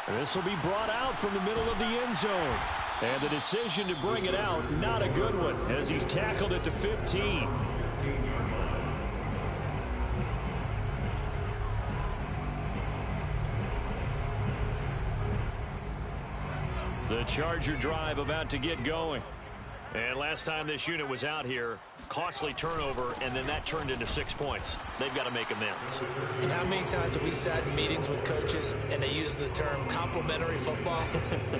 This will be brought out from the middle of the end zone. And the decision to bring it out, not a good one, as he's tackled it to 15. The Charger drive about to get going. And last time this unit was out here, costly turnover, and then that turned into 6 points. They've got to make amends. And how many times have we sat in meetings with coaches and they use the term complementary football?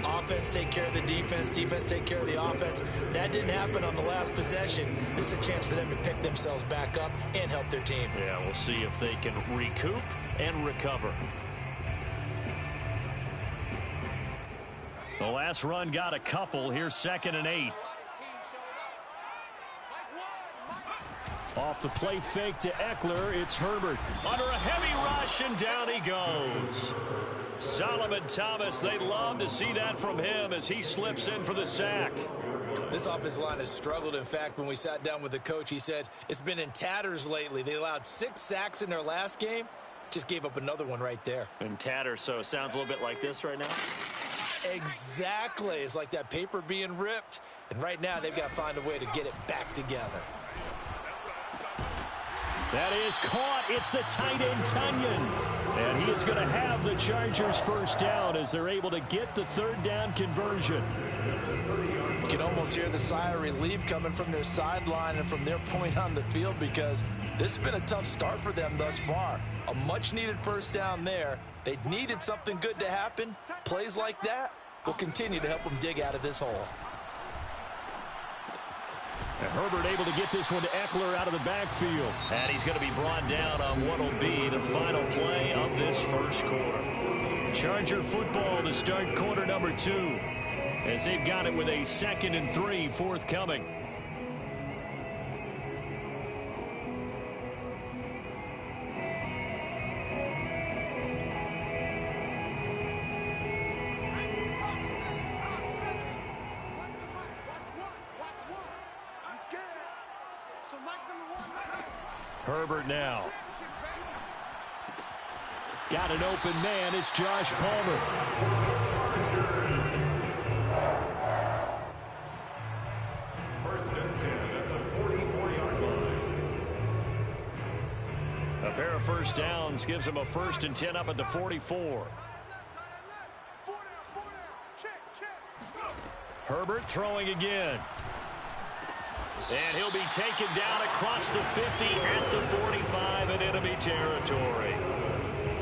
Offense take care of the defense, defense take care of the offense. That didn't happen on the last possession. This is a chance for them to pick themselves back up and help their team. Yeah, we'll see if they can recoup and recover. The last run got a couple. Here's 2nd and 8. Off the play fake to Eckler, it's Herbert. Under a heavy rush, and down he goes. Solomon Thomas, they'd love to see that from him as he slips in for the sack. This offensive line has struggled. In fact, when we sat down with the coach, he said it's been in tatters lately. They allowed 6 sacks in their last game. Just gave up another one right there. In tatters, so it sounds a little bit like this right now? Exactly. It's like that paper being ripped. And right now, they've got to find a way to get it back together. That is caught. It's the tight end, Tunyon. And he is going to have the Chargers first down as they're able to get the 3rd down conversion. You can almost hear the sigh of relief coming from their sideline and from their point on the field because this has been a tough start for them thus far. A much-needed first down there. They needed something good to happen. Plays like that will continue to help them dig out of this hole. And Herbert able to get this one to Eckler out of the backfield. And he's going to be brought down on what will be the final play of this first quarter. Charger football to start quarter number 2. As they've got it with a 2nd and 3 forthcoming. Herbert now. Got an open man. It's Josh Palmer. First and 10 at the 44-yard line. A pair of first downs gives him a 1st and 10 up at the 44. Herbert throwing again. And he'll be taken down across the 50 at the 45 in enemy territory.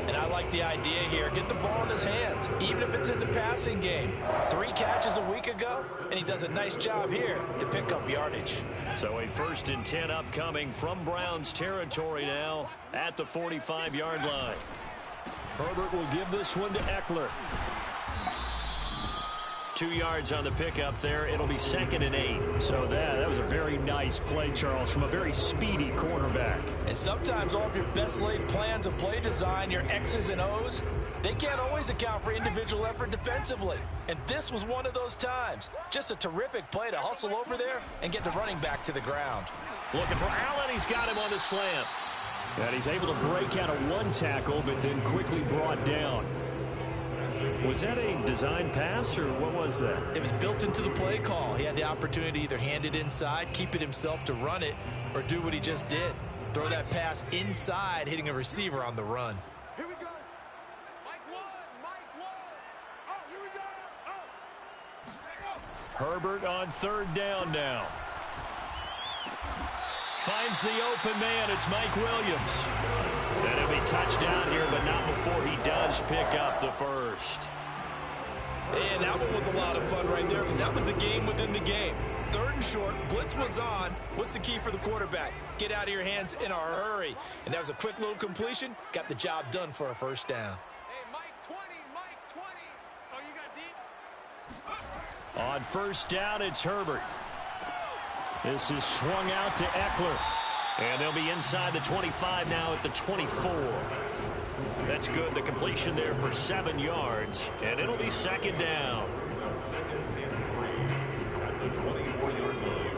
And I like the idea here. Get the ball in his hands, even if it's in the passing game. 3 catches a week ago, and he does a nice job here to pick up yardage. So a 1st and 10 upcoming from Browns territory now at the 45-yard line. Herbert will give this one to Eckler. 2 yards on the pickup there. It'll be 2nd and 8. So that was a very nice play, Charles, from a very speedy quarterback. And sometimes all of your best laid plans of play design, your X's and O's, they can't always account for individual effort defensively. And this was one of those times. Just a terrific play to hustle over there and get the running back to the ground. Looking for Allen. He's got him on the slant. And he's able to break out of 1 tackle, but then quickly brought down. Was that a design pass, or what was that? It was built into the play call. He had the opportunity to either hand it inside, keep it himself to run it, or do what he just did. Throw that pass inside, hitting a receiver on the run. Here we go. Mike 1, Mike 1. Oh, here we go. Oh. Herbert on 3rd down now. Finds the open man. It's Mike Williams. And he'll be touchdown here, but not before he does pick up the first. And that one was a lot of fun right there because that was the game within the game. 3rd and short, blitz was on. What's the key for the quarterback? Get out of your hands in a hurry. And that was a quick little completion. Got the job done for a first down. Hey, Mike 20, Mike 20. Oh, you got deep? On 1st down, it's Herbert. This is swung out to Eckler. And they'll be inside the 25 now at the 24. That's good. The completion there for 7 yards. And it'll be 2nd down. At the 24-yard line.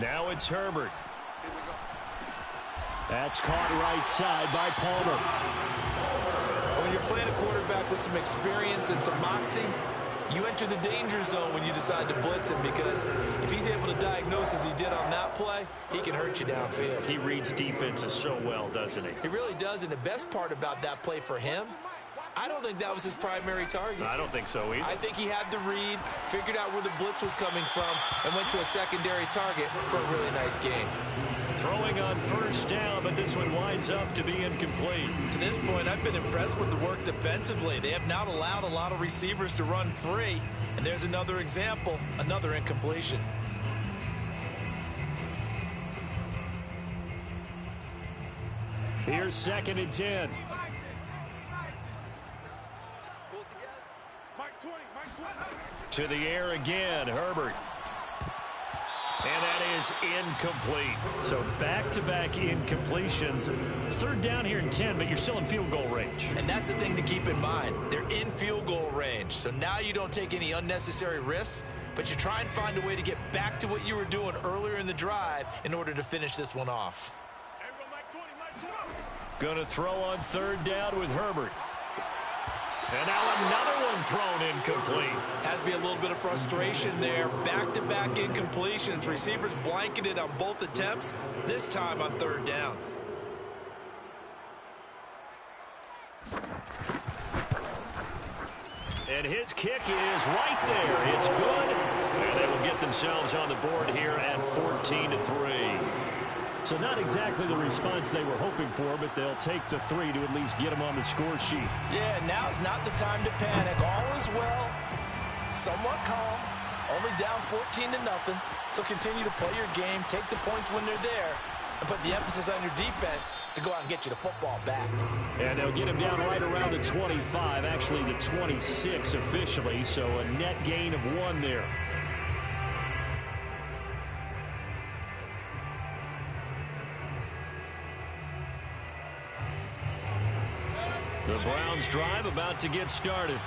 Now it's Herbert. That's caught right side by Palmer. When you're playing a quarterback with some experience and some moxie, you enter the danger zone when you decide to blitz him, because if he's able to diagnose as he did on that play, he can hurt you downfield. He reads defenses so well, doesn't he? He really does, and the best part about that play for him, I don't think that was his primary target. I don't think so either. I think he had the read, figured out where the blitz was coming from, and went to a secondary target for a really nice game. Throwing on first down, but this one winds up to be incomplete. To this point, I've been impressed with the work defensively. They have not allowed a lot of receivers to run free. And there's another example, another incompletion. Here's 2nd and 10. To the air again, Herbert. And that is incomplete. So back-to-back incompletions. 3rd down here in 10, but you're still in field goal range. And that's the thing to keep in mind. They're in field goal range. So now you don't take any unnecessary risks, but you try and find a way to get back to what you were doing earlier in the drive in order to finish this one off. Going to throw on 3rd down with Herbert. And now another one thrown incomplete. Has to be a little bit of frustration there. Back-to-back incompletions. Receivers blanketed on both attempts, this time on 3rd down. And his kick is right there. It's good. And they will get themselves on the board here at 14-3. So not exactly the response they were hoping for, but they'll take the 3 to at least get them on the score sheet. Yeah, now's not the time to panic. All is well. Somewhat calm. Only down 14-0. So continue to play your game. Take the points when they're there. And put the emphasis on your defense to go out and get you the football back. And they'll get him down right around the 25. Actually, the 26 officially. So a net gain of 1 there. The Browns drive about to get started.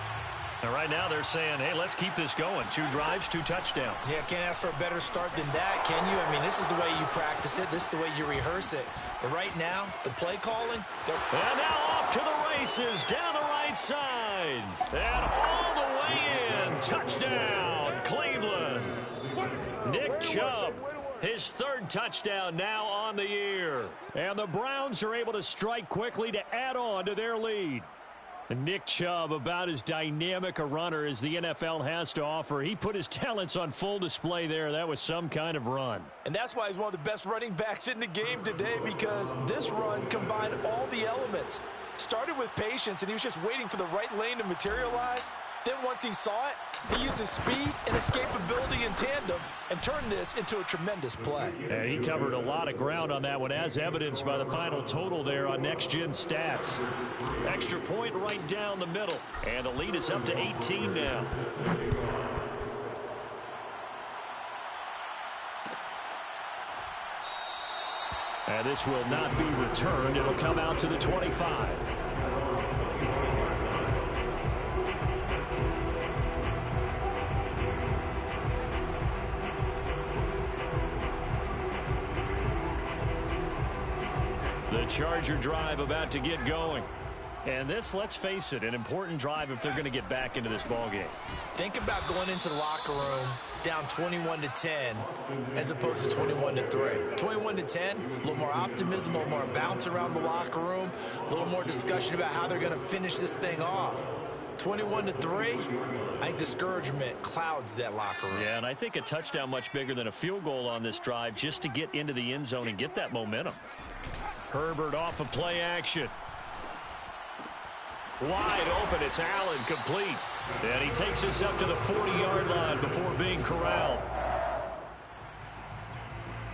And right now they're saying, hey, let's keep this going. 2 drives, 2 touchdowns. Yeah, can't ask for a better start than that, can you? I mean, this is the way you practice it. This is the way you rehearse it. But right now, the play calling. And now off to the races, down the right side. And all the way in. Touchdown, Cleveland. Nick Chubb. His 3rd touchdown now on the year. And the Browns are able to strike quickly to add on to their lead. And Nick Chubb, about as dynamic a runner as the NFL has to offer. He put his talents on full display there. That was some kind of run. And that's why he's one of the best running backs in the game today, because this run combined all the elements. Started with patience, and he was just waiting for the right lane to materialize. Then once he saw it, he used his speed and escapability in tandem and turned this into a tremendous play. Yeah, he covered a lot of ground on that one, as evidenced by the final total there on Next Gen Stats. Extra point right down the middle, and the lead is up to 18 now. And this will not be returned. It'll come out to the 25. The Charger drive about to get going. And this, let's face it, an important drive if they're going to get back into this ballgame. Think about going into the locker room down 21-10 as opposed to 21-3. 21-10, a little more optimism, a little more bounce around the locker room, a little more discussion about how they're going to finish this thing off. 21-3, I think discouragement clouds that locker room. Yeah, and I think a touchdown much bigger than a field goal on this drive just to get into the end zone and get that momentum. Herbert off of play action. Wide open, it's Allen, complete. And he takes us up to the 40-yard line before being corralled.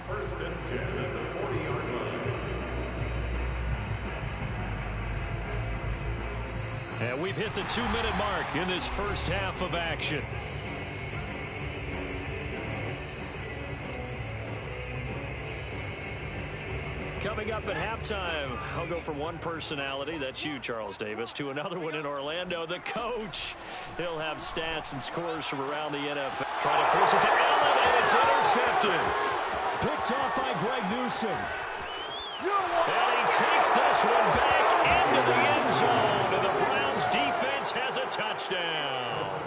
1st and 10 at the 40-yard line. And we've hit the 2-minute mark in this first half of action. Coming up at halftime, I'll go from one personality, that's you, Charles Davis, to another one in Orlando, the coach. He'll have stats and scores from around the NFL. Trying to force it to Allen, and it's intercepted. Picked off by Greg Newsome. And takes this one back into the end zone, and the Browns defense has a touchdown.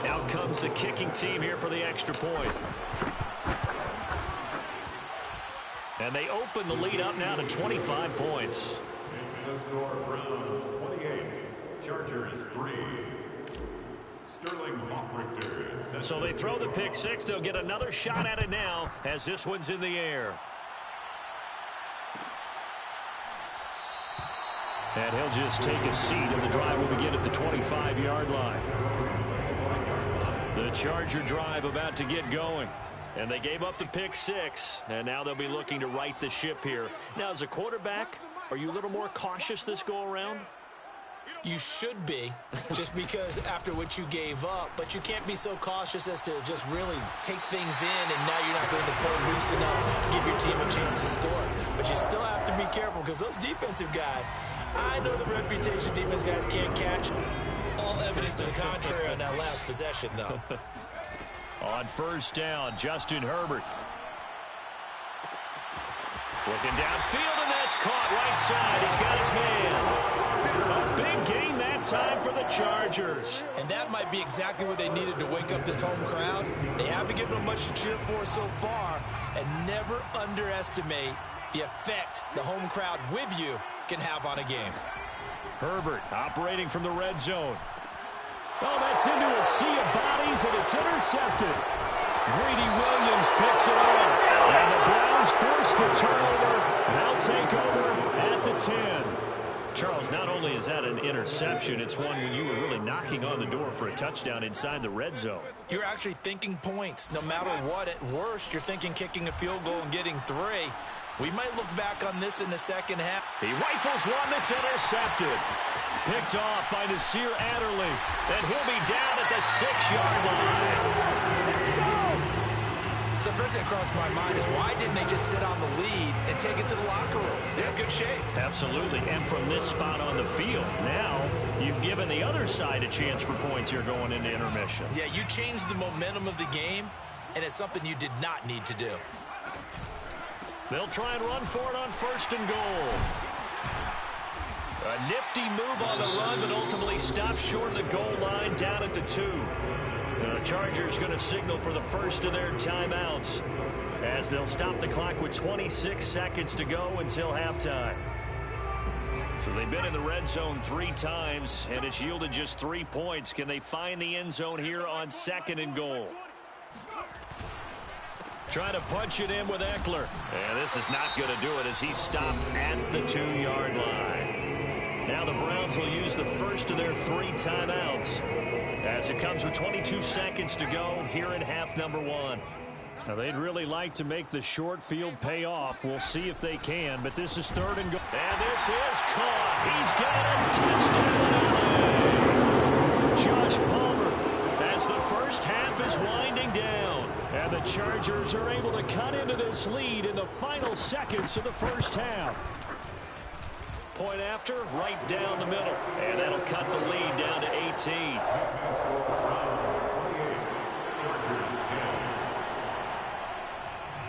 Out comes the kicking team here for the extra point. And they open the lead up now to 25 points. It's the score, Browns 28, Chargers 3. Sterling Hoffrichter is set. So they throw the pick six. They'll get another shot at it now as this one's in the air. And he'll just take a seat, and the drive will begin at the 25-yard line. The Charger drive about to get going. And they gave up the pick six, and now they'll be looking to right the ship here. Now, as a quarterback, are you a little more cautious this go-around? You should be, just because after what you gave up, but you can't be so cautious as to just really take things in, and now you're not going to play loose enough to give your team a chance to score. But you still have to be careful, because those defensive guys, I know the reputation defense guys can't catch. All evidence to the contrary on that last possession, though. On first down, Justin Herbert. Looking downfield, and that's caught right side. He's got his man. A big gain that time for the Chargers. And that might be exactly what they needed to wake up this home crowd. They haven't given them much to cheer for so far. And never underestimate the effect the home crowd with you can have on a game. Herbert operating from the red zone. Oh, that's into a sea of bodies, and it's intercepted. Greedy Williams picks it off. And the Browns force the turnover. They'll take over at the 10. Charles, not only is that an interception, it's one when you were really knocking on the door for a touchdown inside the red zone. You're actually thinking points. No matter what, at worst, you're thinking kicking a field goal and getting 3. We might look back on this in the second half. He rifles one that's intercepted. Picked off by Nasir Adderley. And he'll be down at the 6-yard line. So first thing that crossed my mind is why didn't they just sit on the lead and take it to the locker room? They're in good shape. Absolutely. And from this spot on the field, now you've given the other side a chance for points here going into intermission. Yeah, you changed the momentum of the game, and it's something you did not need to do. They'll try and run for it on first and goal. A nifty move on the run, but ultimately stops short of the goal line down at the 2. The Chargers going to signal for the first of their timeouts as they'll stop the clock with 26 seconds to go until halftime. So they've been in the red zone 3 times, and it's yielded just 3 points. Can they find the end zone here on second and goal? Trying to punch it in with Eckler. And this is not going to do it as he's stopped at the 2-yard line. Now the Browns will use the first of their 3 timeouts as it comes with 22 seconds to go here in half number 1. Now they'd really like to make the short field pay off. We'll see if they can, but this is third and goal. And this is caught. He's got a touchdown. Josh Palmer as the first half is winding down. And the Chargers are able to cut into this lead in the final seconds of the first half. Point after, right down the middle. And that'll cut the lead down to 18.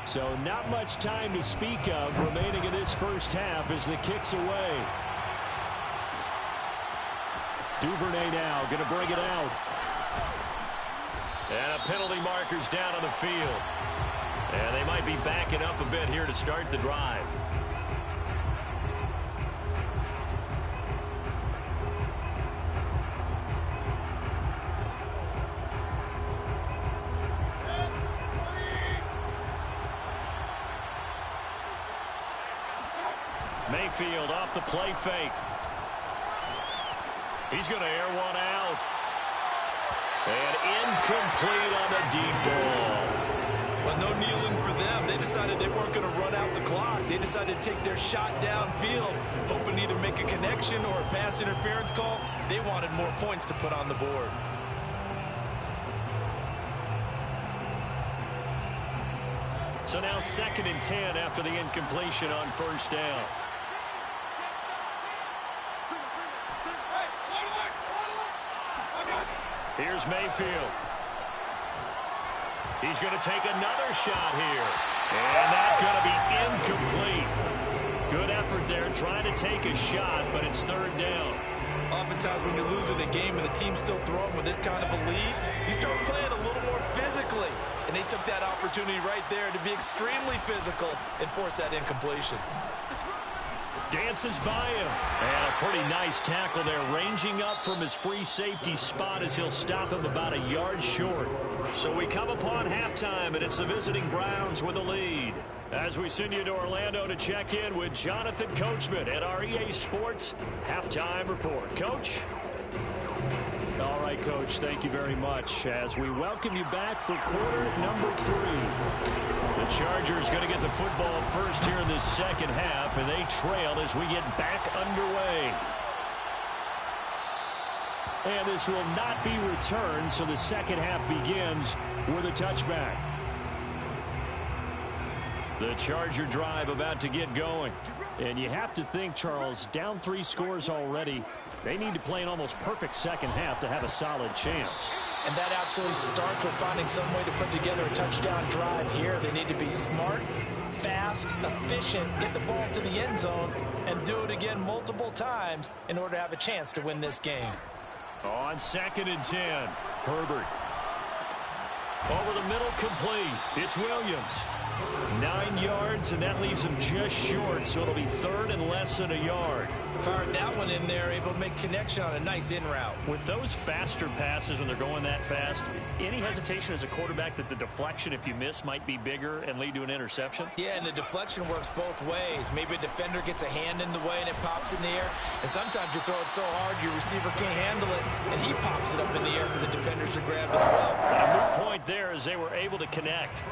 So not much time to speak of remaining in this first half as the kick's away. Duvernay now going to bring it out. And a penalty marker's down on the field. And they might be backing up a bit here to start the drive. Mayfield off the play fake. He's going to air one out. And incomplete on the deep ball. Well, no kneeling for them. They decided they weren't going to run out the clock. They decided to take their shot downfield, hoping to either make a connection or a pass interference call. They wanted more points to put on the board. So now 2nd and 10 after the incompletion on first down. Here's Mayfield. He's going to take another shot here. And that's going to be incomplete. Good effort there They're trying to take a shot, but it's third down. Oftentimes when you're losing a game and the team's still throwing with this kind of a lead, you start playing a little more physically. And they took that opportunity right there to be extremely physical and force that incompletion. Dances by him. And a pretty nice tackle there, ranging up from his free safety spot as he'll stop him about a yard short. So we come upon halftime, and it's the visiting Browns with a lead. As we send you to Orlando to check in with Jonathan Coachman at our EA Sports Halftime Report. Coach? All right, Coach, thank you very much as we welcome you back for quarter number 3. The Chargers going to get the football first here in this second half, and they trail as we get back underway. And this will not be returned, so the second half begins with a touchback. The Charger drive about to get going. And you have to think, Charles, down 3 scores already. They need to play an almost perfect second half to have a solid chance. And that absolutely starts with finding some way to put together a touchdown drive here. They need to be smart, fast, efficient, get the ball to the end zone, and do it again multiple times in order to have a chance to win this game. On 2nd and 10, Herbert. Over the middle, complete. It's Williams. 9 yards, and that leaves him just short, so it'll be third and less than a yard. Fired that one in there, able to make connection on a nice in route. With those faster passes when they're going that fast, any hesitation as a quarterback that the deflection, if you miss, might be bigger and lead to an interception? Yeah, and the deflection works both ways. Maybe a defender gets a hand in the way and it pops in the air, and sometimes you throw it so hard your receiver can't handle it, and he pops it up in the air for the defenders to grab as well. And a moot point there as they were able to connect.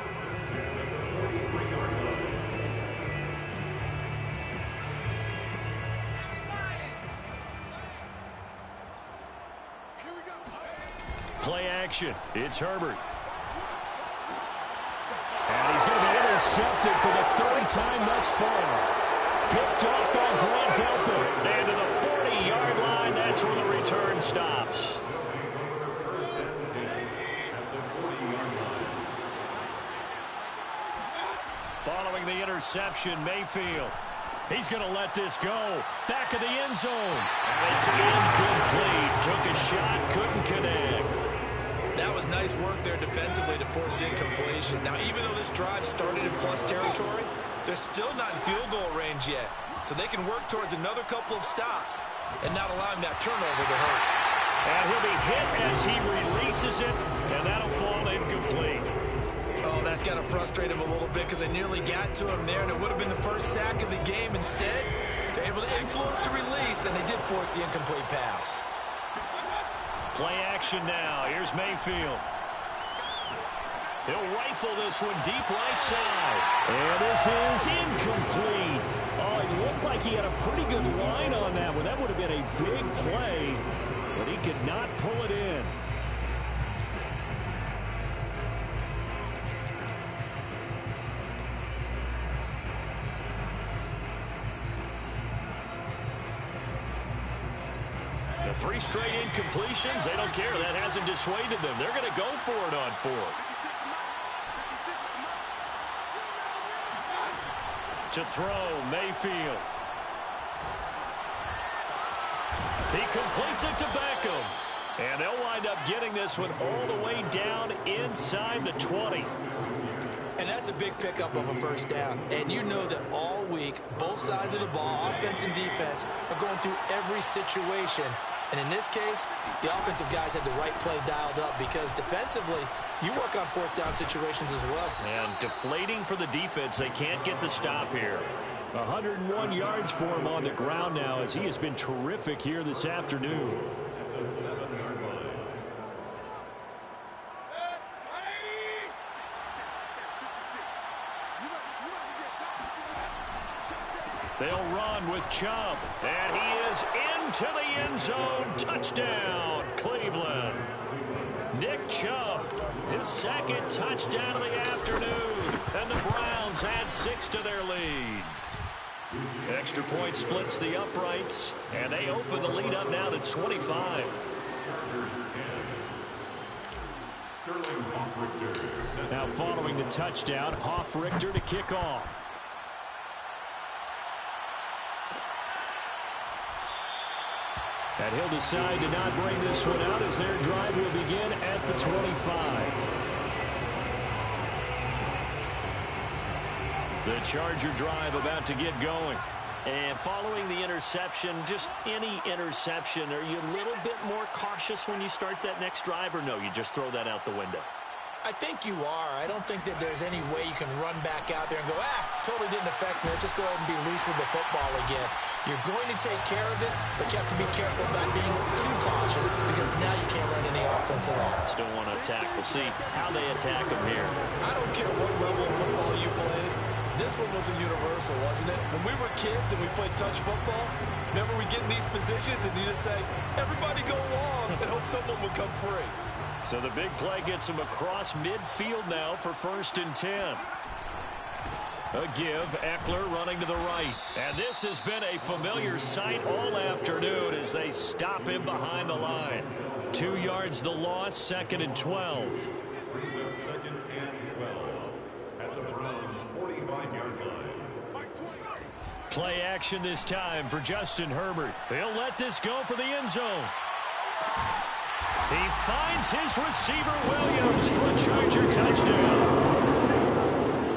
Play action. It's Herbert. And he's going to be intercepted for the 3rd time thus far. Picked off by Grant Delpit. And to the 40-yard line, that's where the return stops. Following the interception, Mayfield. He's going to let this go. Back of the end zone. And it's incomplete. Took a shot, couldn't connect. That was nice work there defensively to force the incompletion. Now, even though this drive started in plus territory, they're still not in field goal range yet. So they can work towards another couple of stops and not allowing that turnover to hurt. And he'll be hit as he releases it, and that'll fall incomplete. Oh, that's got to frustrate him a little bit because they nearly got to him there, and it would have been the first sack of the game. Instead, they're able to influence the release, and they did force the incomplete pass. Play action now. Here's Mayfield. He'll rifle this one deep right side. And this is incomplete. Oh, it looked like he had a pretty good line on that one. That would have been a big play, but he could not pull it in. The 3 straight incompletions, they don't care. That hasn't dissuaded them. They're going to go for it on 4th. To throw, Mayfield. He completes it to Beckham. And they'll wind up getting this one all the way down inside the 20. And that's a big pickup of a first down. And you know that all week, both sides of the ball, offense and defense, are going through every situation. And in this case, the offensive guys had the right play dialed up because defensively, you work on 4th down situations as well. And deflating for the defense. They can't get the stop here. 101 yards for him on the ground now as he has been terrific here this afternoon. They'll run with Chubb, and he is into the end zone. Touchdown, Cleveland. Nick Chubb, his 2nd touchdown of the afternoon, and the Browns add 6 to their lead. Extra point splits the uprights, and they open the lead up now to 25. Chargers 10. Sterling Hoffrichter. Now following the touchdown, Hoffrichter to kick off. And he'll decide to not bring this one out as their drive will begin at the 25. The Charger drive about to get going. And following the interception, just any interception, are you a little bit more cautious when you start that next drive, or no, you just throw that out the window? I think you are. I don't think that there's any way you can run back out there and go, totally didn't affect me. Let's just go ahead and be loose with the football again. You're going to take care of it, but you have to be careful about being too cautious because now you can't run any offense at all. Still want to attack. We'll see how they attack them here. I don't care what level of football you played. This one was a universal, wasn't it? When we were kids and we played touch football, remember we get in these positions and you just say, everybody go long and hope someone will come free. So the big play gets him across midfield now for 1st and 10. A give, Ekeler running to the right. And this has been a familiar sight all afternoon as they stop him behind the line. 2 yards the loss, 2nd and 12. Brings up 2nd and 12 at the Browns' 45-yard line. Play action this time for Justin Herbert. He'll let this go for the end zone. He finds his receiver, Williams, for a Charger touchdown.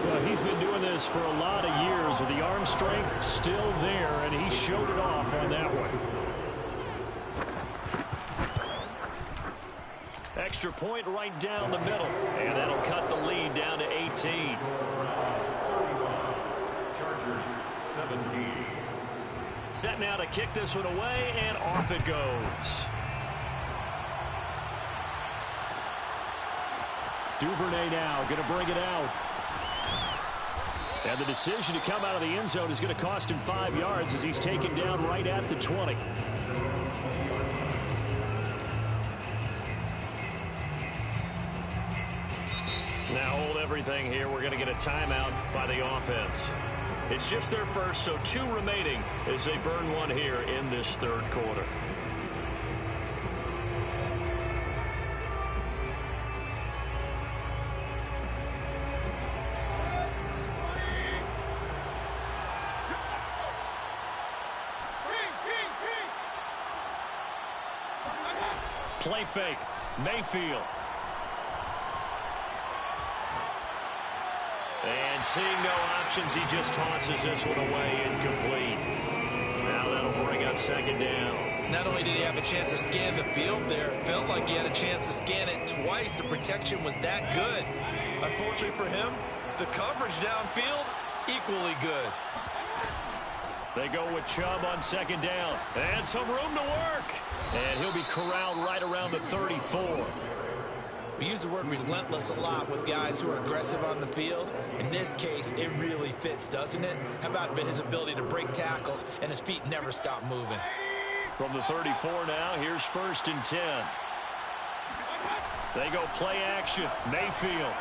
Well, he's been doing this for a lot of years with the arm strength still there, and he showed it off on that one. Extra point right down the middle, and that'll cut the lead down to 18. Chargers 17. Set now to kick this one away, and off it goes. Duvernay now going to bring it out. And the decision to come out of the end zone is going to cost him 5 yards as he's taken down right at the 20. Now hold everything here. We're going to get a timeout by the offense. It's just their first, so 2 remaining as they burn one here in this 3rd quarter. Play fake. Mayfield. And seeing no options, he just tosses this one away incomplete. Now that'll bring up 2nd down. Not only did he have a chance to scan the field there, it felt like he had a chance to scan it twice. The protection was that good. Unfortunately for him, the coverage downfield, equally good. They go with Chubb on 2nd down. And some room to work. And he'll be corralled right around the 34. We use the word relentless a lot with guys who are aggressive on the field. In this case, it really fits, doesn't it? How about his ability to break tackles and his feet never stop moving? From the 34 now, here's 1st and 10. They go play action. Mayfield.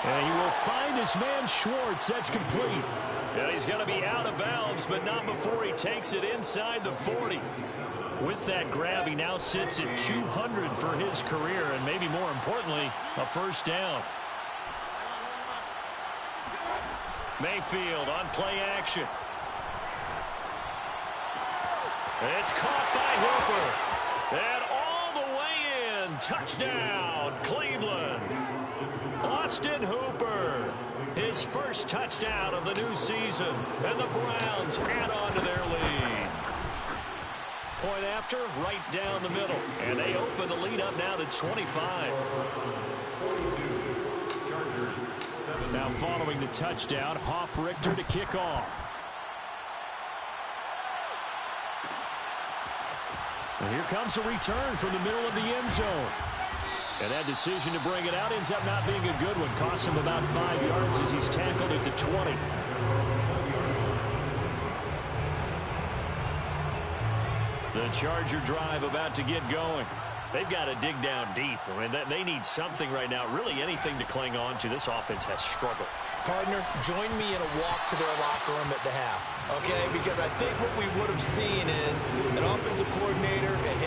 And he will find his man Schwartz. That's complete. And he's going to be out of bounds, but not before he takes it inside the 40. With that grab, he now sits at 200 for his career, and maybe more importantly, a 1st down. Mayfield on play action. It's caught by Hooper. And all the way in. Touchdown, Cleveland. Austin Hooper. His 1st touchdown of the new season. And the Browns add on to their lead. Point after, right down the middle. And they open the lead up now to 25. Now following the touchdown, Hofrichter to kick off. And here comes a return from the middle of the end zone. And that decision to bring it out ends up not being a good one. Costs him about 5 yards as he's tackled at the 20. The Charger drive about to get going. They've got to dig down deep. I mean, they need something right now, really anything to cling on to. This offense has struggled. Partner, join me in a walk to their locker room at the half, okay? Because I think what we would have seen is an offensive coordinator and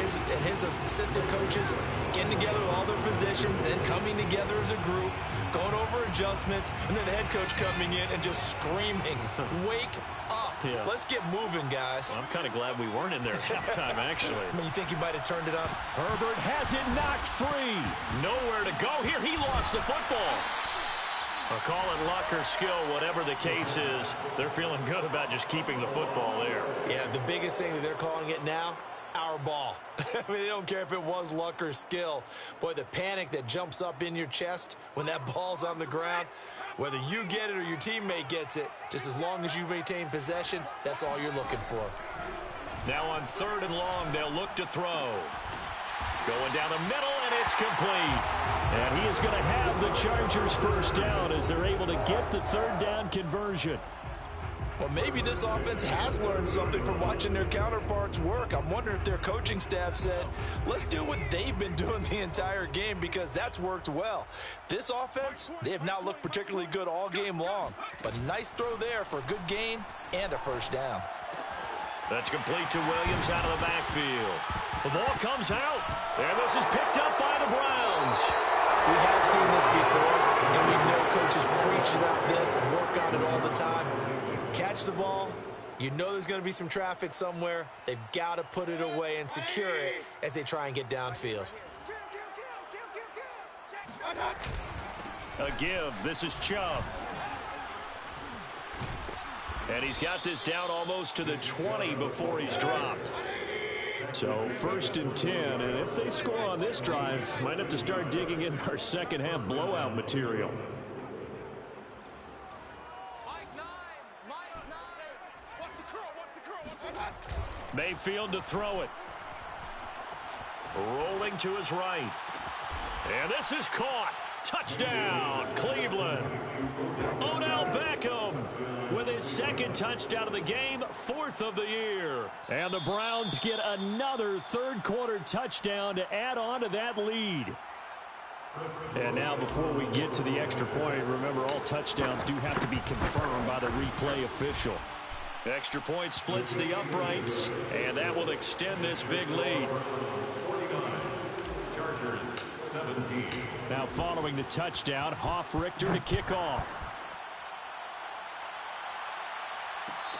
his assistant coaches getting together with all their positions, then coming together as a group, going over adjustments, and then the head coach coming in and just screaming, wake up. Yeah. Let's get moving, guys. Well, I'm kind of glad we weren't in there at halftime, actually. I mean, you think you might have turned it up? Herbert has it knocked free. Nowhere to go here. He lost the football. I'll call it luck or skill, whatever the case is. They're feeling good about just keeping the football there. Yeah, the biggest thing that they're calling it now, our ball. I mean, they don't care if it was luck or skill. Boy, the panic that jumps up in your chest when that ball's on the ground, whether you get it or your teammate gets it, just as long as you maintain possession, that's all you're looking for. Now on 3rd and long, they'll look to throw. Going down the middle, and it's complete. And he is going to have the Chargers first down as they're able to get the 3rd down conversion. Well, maybe this offense has learned something from watching their counterparts work. I'm wondering if their coaching staff said, let's do what they've been doing the entire game, because that's worked well. This offense, they have not looked particularly good all game long. But a nice throw there for a good gain and a first down. That's complete to Williams out of the backfield. The ball comes out, and this is picked up by the Browns. We have seen this before, and we know coaches preach about this and work on it all the time. Catch the ball. You know there's going to be some traffic somewhere. They've got to put it away and secure it as they try and get downfield. A give. This is Chubb. And he's got this down almost to the 20 before he's dropped. So 1st and 10, and if they score on this drive, might have to start digging in our second half blowout material. Mayfield to throw it. Rolling to his right. And this is caught. Touchdown, Cleveland. Odell Beckham with his 2nd touchdown of the game, 4th of the year. And the Browns get another 3rd quarter touchdown to add on to that lead. And now before we get to the extra point, remember all touchdowns do have to be confirmed by the replay official. Extra point splits the uprights, and that will extend this big lead. 49. Chargers 17. Now following the touchdown, Hofrichter to kick off.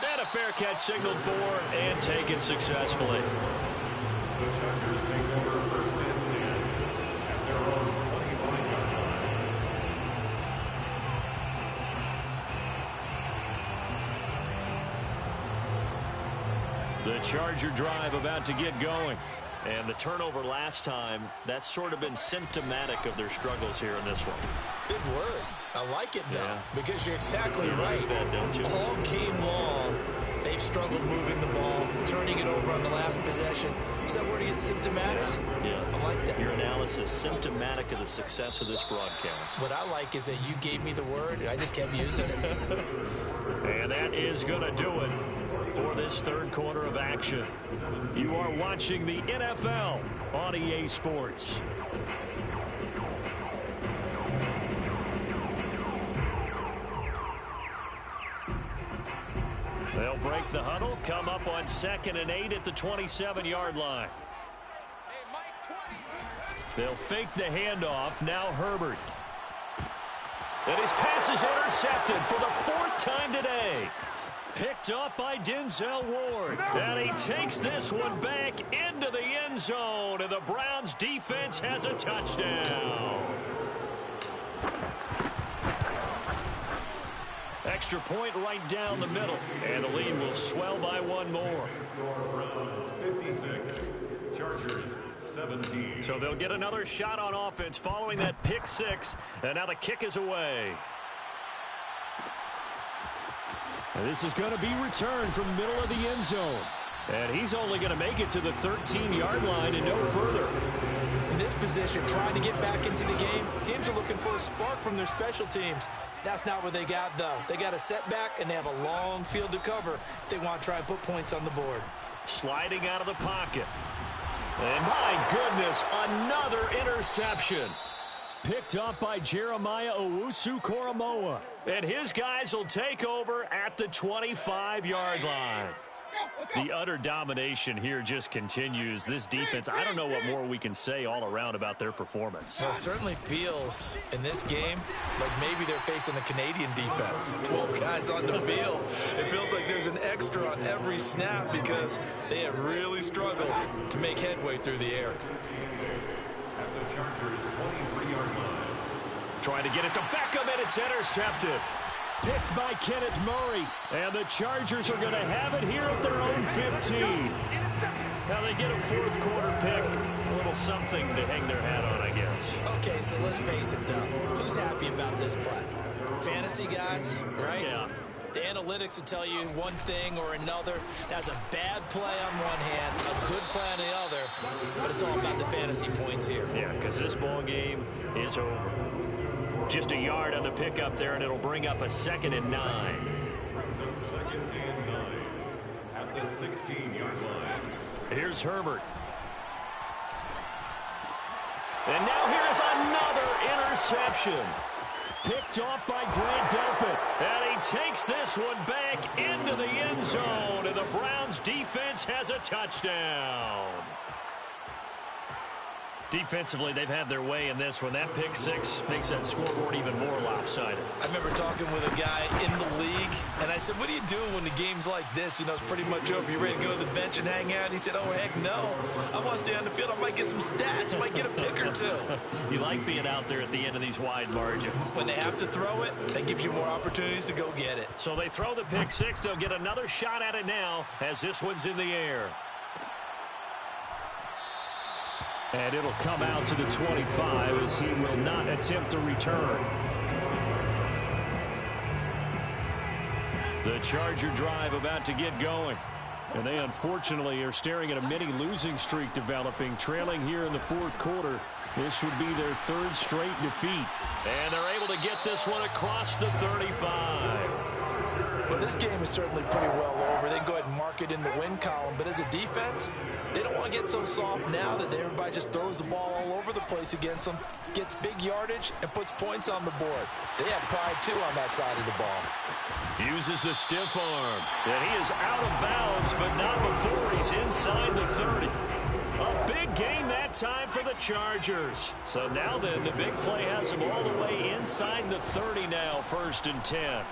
And a fair catch signaled for and taken successfully. The Chargers take over 1st and 10 at their own 25-yard line. The Charger drive about to get going. And the turnover last time, that's sort of been symptomatic of their struggles here in this one. Good word. I like it, though, Yeah. because you're exactly You right. like that, don't you? All game long, they've struggled moving the ball, turning it over on the last possession. Is that word again, symptomatic? Yeah. I like that. Your analysis symptomatic of the success of this broadcast. What I like is that you gave me the word, and I just kept using it. And that is going to do it for this 3rd quarter of action. You are watching the NFL on EA Sports. They'll break the huddle, come up on 2nd and 8 at the 27-yard line. They'll fake the handoff. Now Herbert. And his pass is intercepted for the 4th time today. Picked up by Denzel Ward. And he takes this one back into the end zone. And the Browns defense has a touchdown. Extra point right down the middle. And the lead will swell by one more. Browns 56. Chargers 17. So they'll get another shot on offense following that pick 6. And now the kick is away. And this is going to be returned from middle of the end zone. And he's only going to make it to the 13-yard line and no further. In this position, trying to get back into the game, teams are looking for a spark from their special teams. That's not what they got, though. They got a setback, and they have a long field to cover if they want to try and put points on the board. Sliding out of the pocket. And my goodness, another interception. Picked up by Jeremiah Owusu-Koramoah. And his guys will take over at the 25-yard line. The utter domination here just continues. This defense, I don't know what more we can say all around about their performance. Well, it certainly feels in this game like maybe they're facing a Canadian defense. 12 guys on the field. It feels like there's an extra on every snap because they have really struggled to make headway through the air. At the Chargers' 23-yard line. Trying to get it to Beckham, and it's intercepted. Picked by Kenneth Murray, and the Chargers are going to have it here at their own 15. Now they get a fourth quarter pick, a little something to hang their hat on, I guess. Okay, so let's face it, though. Who's happy about this play? Fantasy guys, right? Yeah. The analytics will tell you one thing or another. That's a bad play on one hand, a good play on the other, but it's all about the fantasy points here. Yeah, because this ball game is over. Just a yard on the pickup there, and it'll bring up a 2nd and 9. Brings up 2nd and 9 at the 16-yard line. Here's Herbert. And now here's another interception. Picked off by Grant Delpit. And he takes this one back into the end zone, and the Browns defense has a touchdown. Defensively, they've had their way in this one. That pick six makes that scoreboard even more lopsided. I remember talking with a guy in the league, and I said, what are you doing when the game's like this? You know, it's pretty much over. You ready to go to the bench and hang out? And he said, oh, heck no. I want to stay on the field. I might get some stats. I might get a pick or two. You like being out there at the end of these wide margins. When they have to throw it, that gives you more opportunities to go get it. So they throw the pick six. They'll get another shot at it now as this one's in the air. And it'll come out to the 25 as he will not attempt a return. The Charger drive about to get going. And they unfortunately are staring at a mini losing streak developing, trailing here in the fourth quarter. This would be their 3rd straight defeat. And they're able to get this one across the 35. Well, this game is certainly pretty well over. They can go ahead and mark it in the win column. But as a defense, they don't want to get so soft now that everybody just throws the ball all over the place against them, gets big yardage, and puts points on the board. They have pride, too, on that side of the ball. Uses the stiff arm. And he is out of bounds, but not before he's inside the 30. A big gain that time for the Chargers. So now then, the big play has him all the way inside the 30 now, 1st and 10.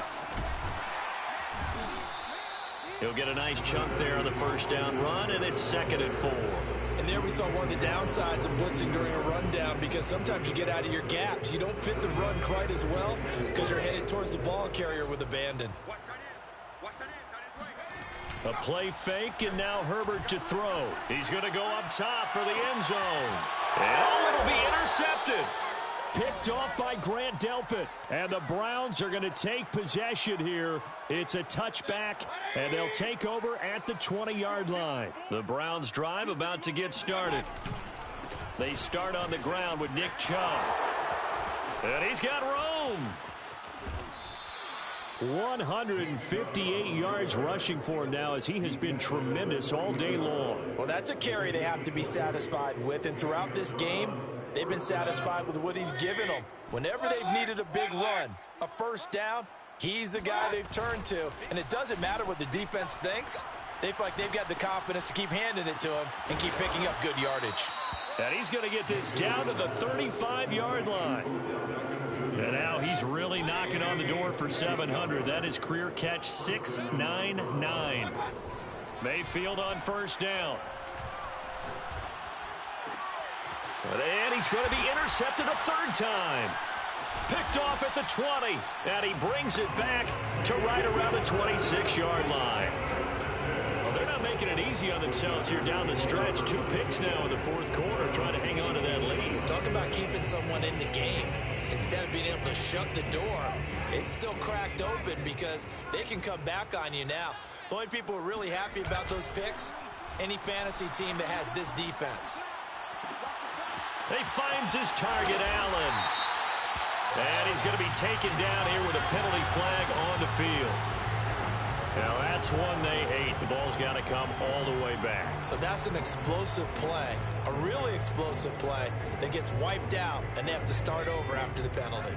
He'll get a nice chunk there on the first down run, and it's 2nd and 4. And there we saw one of the downsides of blitzing during a rundown, because sometimes you get out of your gaps. You don't fit the run quite as well because you're headed towards the ball carrier with abandon. A play fake, and now Herbert to throw. He's going to go up top for the end zone. And it'll be intercepted. Picked off by Grant Delpit. And the Browns are going to take possession here. It's a touchback, and they'll take over at the 20-yard line. The Browns drive about to get started. They start on the ground with Nick Chubb. And he's got room. 158 yards rushing for him now as he has been tremendous all day long. Well, that's a carry they have to be satisfied with, and throughout this game, they've been satisfied with what he's given them. Whenever they've needed a big run, a first down, he's the guy they've turned to. And it doesn't matter what the defense thinks. They feel like they've got the confidence to keep handing it to him and keep picking up good yardage. And he's going to get this down to the 35-yard line. And now he's really knocking on the door for 700. That is career catch 699. Mayfield on first down. And he's going to be intercepted a 3rd time. Picked off at the 20. And he brings it back to right around the 26-yard line. Well, they're not making it easy on themselves here down the stretch. 2 picks now in the fourth quarter, trying to hang on to that lead. Talk about keeping someone in the game. Instead of being able to shut the door, it's still cracked open because they can come back on you now. The only people who are really happy about those picks, any fantasy team that has this defense. He finds his target, Allen. And he's going to be taken down here with a penalty flag on the field. Now that's one they hate. The ball's got to come all the way back. So that's an explosive play, a really explosive play that gets wiped out, and they have to start over after the penalty.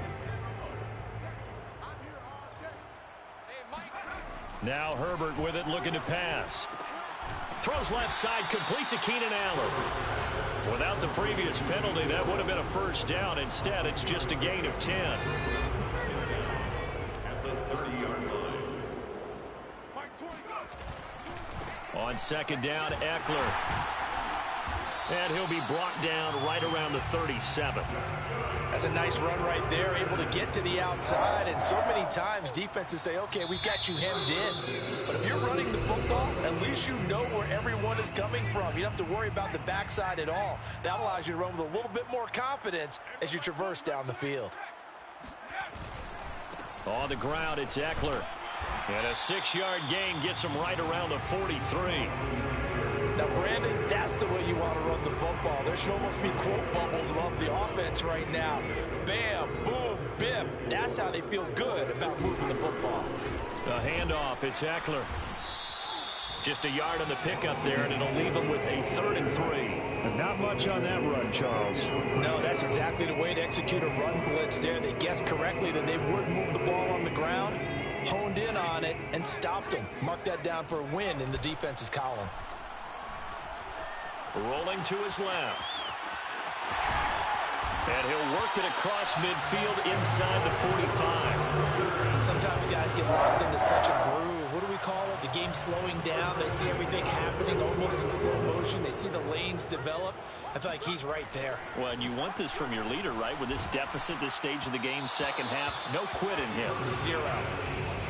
Now Herbert with it, looking to pass. Throws left side, completes to Keenan Allen. Without the previous penalty, that would have been a first down. Instead, it's just a gain of 10. At the 30-yard line. On second down, Eckler. And he'll be brought down right around the 37. That's a nice run right there, able to get to the outside. And so many times defenses say, okay, we've got you hemmed in. But if you're running the football, at least you know where everyone is coming from. You don't have to worry about the backside at all. That allows you to run with a little bit more confidence as you traverse down the field. On the ground, it's Eckler. And a 6-yard gain gets him right around the 43. Now, Brandon, that's the way you want to run the football. There should almost be quote bubbles above the offense right now. Bam, boom, biff. That's how they feel good about moving the football. A handoff, it's Eckler. Just a yard on the pickup there, and it'll leave him with a 3rd and 3. And not much on that run, Charles. No, that's exactly the way to execute a run blitz there. They guessed correctly that they would move the ball on the ground, honed in on it, and stopped them. Mark that down for a win in the defense's column. Rolling to his left. And he'll work it across midfield inside the 45. Sometimes guys get locked into such a groove. What do we call it? The game slowing down. They see everything happening almost in slow motion. They see the lanes develop. I feel like he's right there. Well, and you want this from your leader, right? With this deficit, this stage of the game, second half, no quit in him. 0.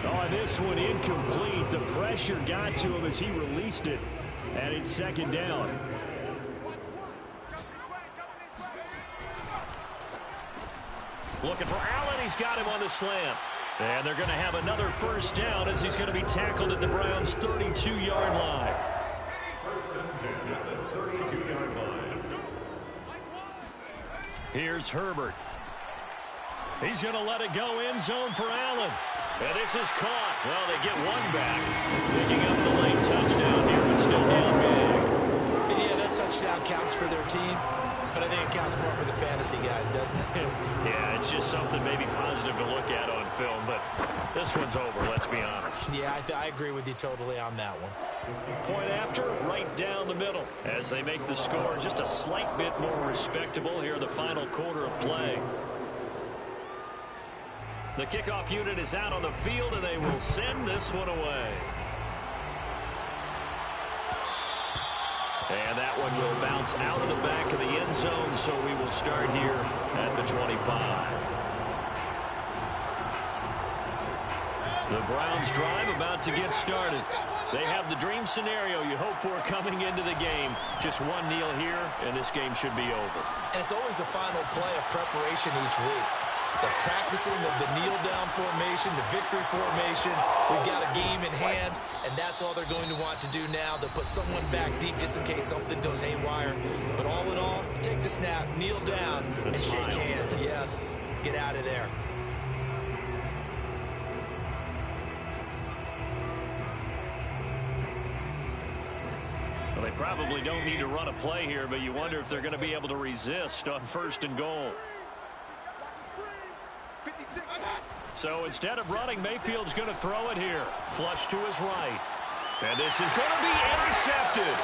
Oh, this one incomplete. The pressure got to him as he released it. And it's second down. Looking for Allen. He's got him on the slant. And they're going to have another first down as he's going to be tackled at the Browns' 32-yard line. First and 10 at the 32-yard line. Here's Herbert. He's going to let it go end zone for Allen. And this is caught. Well, they get one back. Picking up the late touchdown here, but still down big. And yeah, that touchdown counts for their team. But I think it counts more for the fantasy guys, doesn't it? Yeah, it's just something maybe positive to look at on film, but this one's over, let's be honest. Yeah, I agree with you totally on that one. Point after, right down the middle. As they make the score just a slight bit more respectable here in the final quarter of play. The kickoff unit is out on the field, and they will send this one away. And that one will bounce out of the back of the end zone, so we will start here at the 25. The Browns drive about to get started. They have the dream scenario you hope for coming into the game. Just one kneel here, and this game should be over. And it's always the final play of preparation each week. The practicing of the kneel-down formation, the victory formation. We've got a game in hand, and that's all they're going to want to do now. They'll put someone back deep just in case something goes haywire. But all in all, take the snap, kneel down, and shake hands. Yes, get out of there. Well, they probably don't need to run a play here, but you wonder if they're going to be able to resist on 1st and goal. So instead of running, Mayfield's going to throw it here. Flush to his right. And this is going to be intercepted.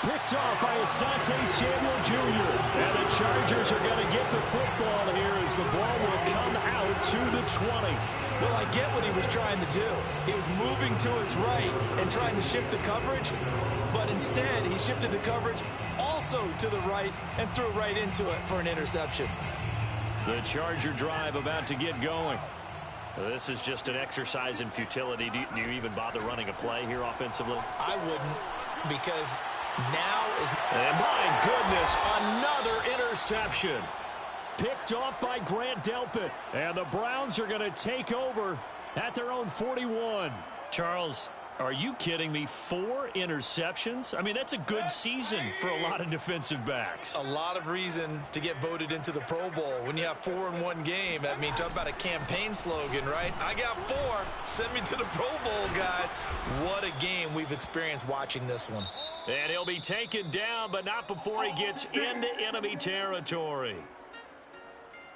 Picked off by Asante Samuel Jr. And the Chargers are going to get the football here as the ball will come out to the 20. Well, I get what he was trying to do. He was moving to his right and trying to shift the coverage. But instead, he shifted the coverage also to the right and threw right into it for an interception. The Charger drive about to get going. This is just an exercise in futility. Do you even bother running a play here offensively? I wouldn't, because now is... And my goodness, another interception. Picked off by Grant Delpit. And the Browns are going to take over at their own 41. Charles, are you kidding me? 4 interceptions? I mean, that's a good season for a lot of defensive backs. A lot of reason to get voted into the Pro Bowl. When you have 4 in one game, I mean, talk about a campaign slogan, right? I got 4. Send me to the Pro Bowl, guys. What a game we've experienced watching this one. And he'll be taken down, but not before he gets into enemy territory.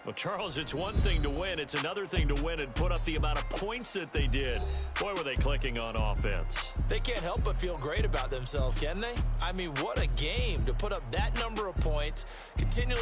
Well, Charles, it's one thing to win. It's another thing to win and put up the amount of points that they did. Boy, were they clicking on offense. They can't help but feel great about themselves, can they? I mean, what a game to put up that number of points, continually